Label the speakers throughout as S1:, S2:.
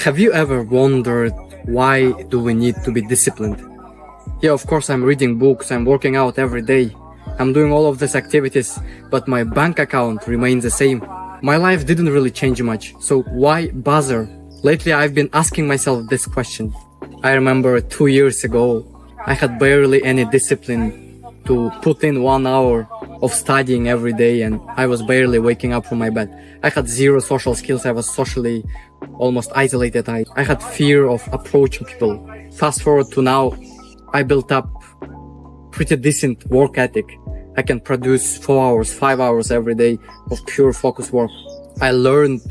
S1: Have you ever wondered why do we need to be disciplined? Yeah, of course I'm reading books, I'm working out every day, I'm doing all of these activities, but my bank account remains the same. My life didn't really change much, so why bother? Lately I've been asking myself this question. I remember 2 years ago, I had barely any discipline to put in 1 hour of studying every day, and I was barely waking up from my bed. I had zero social skills, I was socially almost isolated. I had fear of approaching people. Fast forward to now, I built up pretty decent work ethic. I can produce 4 hours, 5 hours every day of pure focus work. I learned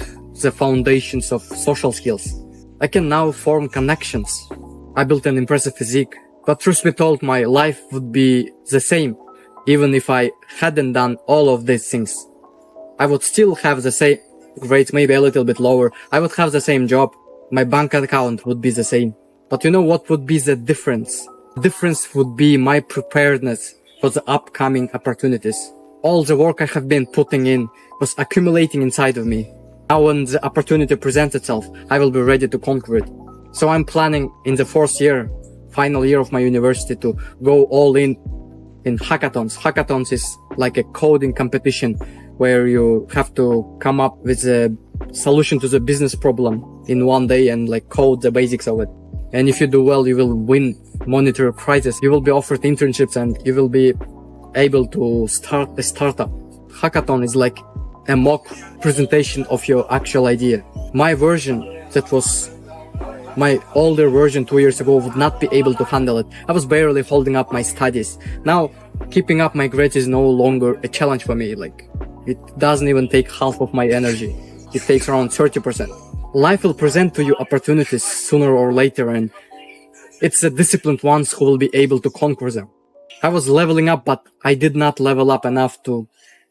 S1: the foundations of social skills. I can now form connections. I built an impressive physique. But truth be told, my life would be the same, even if I hadn't done all of these things. I would still have the same grades, maybe a little bit lower. I would have the same job. My bank account would be the same. But you know what would be the difference? The difference would be my preparedness for the upcoming opportunities. All the work I have been putting in was accumulating inside of me. Now when the opportunity presents itself, I will be ready to conquer it. So I'm planning in the fourth year, final year of my university, to go all in hackathons. Hackathons is like a coding competition where you have to come up with a solution to the business problem in 1 day and like code the basics of it. And if you do well, you will win monetary prizes. You will be offered internships and you will be able to start a startup. Hackathon is like a mock presentation of your actual idea. My version, that was my older version 2 years ago, would not be able to handle it. I was barely holding up my studies. Now, keeping up my grades is no longer a challenge for me. Like, it doesn't even take half of my energy. It takes around 30%. Life will present to you opportunities sooner or later, and it's the disciplined ones who will be able to conquer them. I was leveling up, but I did not level up enough to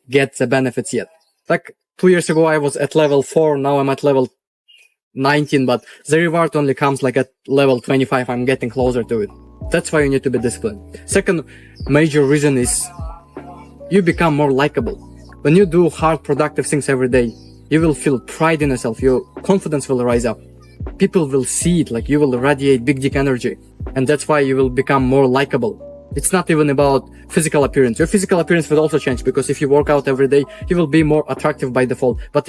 S1: get the benefits yet. Like 2 years ago, I was at level 4. Now I'm at level 19, but the reward only comes like at level 25. I'm getting closer to it. That's why you need to be disciplined. Second major reason is you become more likable. When you do hard, productive things every day, you will feel pride in yourself. Your confidence will rise up. People will see it, like you will radiate big dick energy. And that's why you will become more likable. It's not even about physical appearance. Your physical appearance will also change, because if you work out every day, you will be more attractive by default. But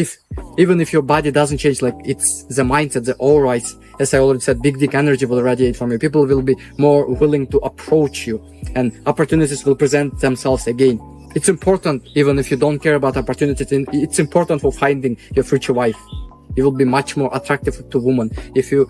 S1: even if your body doesn't change, like it's the mindset, the aura, as I already said, big dick energy will radiate from you. People will be more willing to approach you, and opportunities will present themselves again. It's important, even if you don't care about opportunities, it's important for finding your future wife. You will be much more attractive to women if you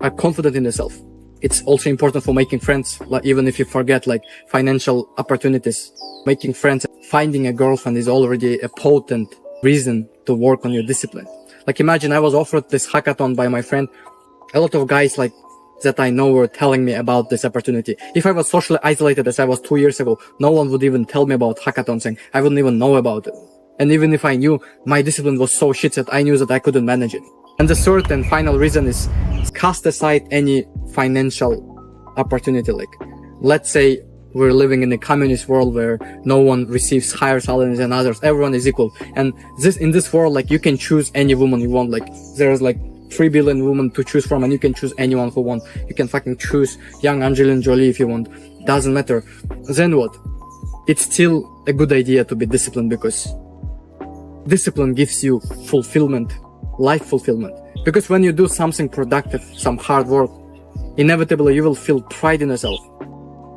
S1: are confident in yourself. It's also important for making friends, like even if you forget like financial opportunities. Making friends, finding a girlfriend is already a potent reason to work on your discipline. Like imagine I was offered this hackathon by my friend. A lot of guys like that I know were telling me about this opportunity. If I was socially isolated as I was 2 years ago, no one would even tell me about hackathons, and I wouldn't even know about it. And even if I knew, my discipline was so shit that I knew that I couldn't manage it. And the third and final reason is cast aside any financial opportunity. Like, let's say we're living in a communist world where no one receives higher salaries than others. Everyone is equal. And in this world, like you can choose any woman you want. Like there's like 3 billion women to choose from, and you can choose anyone who want. You can fucking choose young Angelina Jolie if you want. Doesn't matter. Then what? It's still a good idea to be disciplined, because discipline gives you fulfillment, life fulfillment. Because when you do something productive, some hard work, inevitably you will feel pride in yourself.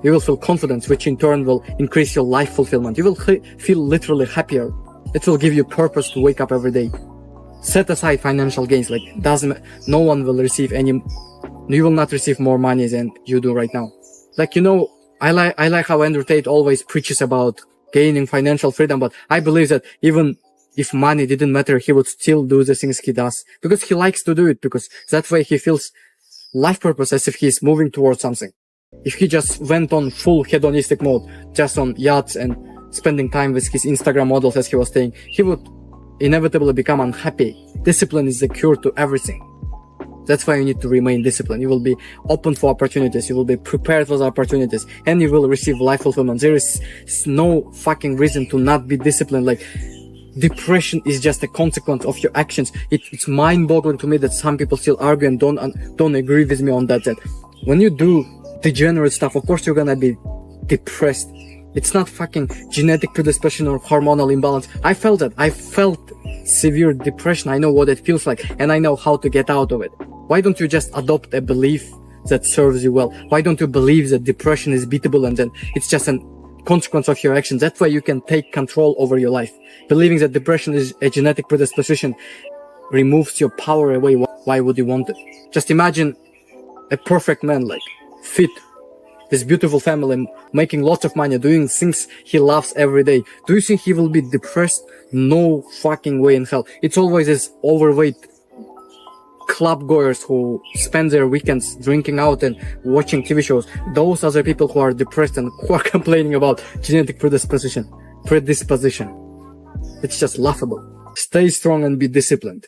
S1: You will feel confidence, which in turn will increase your life fulfillment. You will feel literally happier. It will give you purpose to wake up every day. Set aside financial gains. Like no one will receive you will not receive more money than you do right now. Like, you know, I like how Andrew Tate always preaches about gaining financial freedom, but I believe that even if money didn't matter, he would still do the things he does, because he likes to do it, because that way he feels life purpose, as if he's moving towards something. If he just went on full hedonistic mode, just on yachts and spending time with his Instagram models, as he was saying, he would inevitably become unhappy. Discipline is the cure to everything. That's why you need to remain disciplined. You will be open for opportunities. You will be prepared for the opportunities, and you will receive life fulfillment. There is no fucking reason to not be disciplined. Like, depression is just a consequence of your actions. It's mind-boggling to me that some people still argue and don't agree with me on that when you do degenerate stuff, of course you're gonna be depressed. It's not fucking genetic predisposition or hormonal imbalance. I felt that. I felt severe depression. I know what it feels like, and I know how to get out of it. Why don't you just adopt a belief that serves you well? Why don't you believe that depression is beatable and then it's just a consequence of your actions? That way you can take control over your life. Believing that depression is a genetic predisposition removes your power away. Why would you want it? Just imagine a perfect man, like fit, this beautiful family, making lots of money, doing things he loves every day. Do you think he will be depressed? No fucking way in hell. It's always this overweight club goers who spend their weekends drinking out and watching TV shows. Those are the people who are depressed and who are complaining about genetic predisposition. It's just laughable. Stay strong and be disciplined.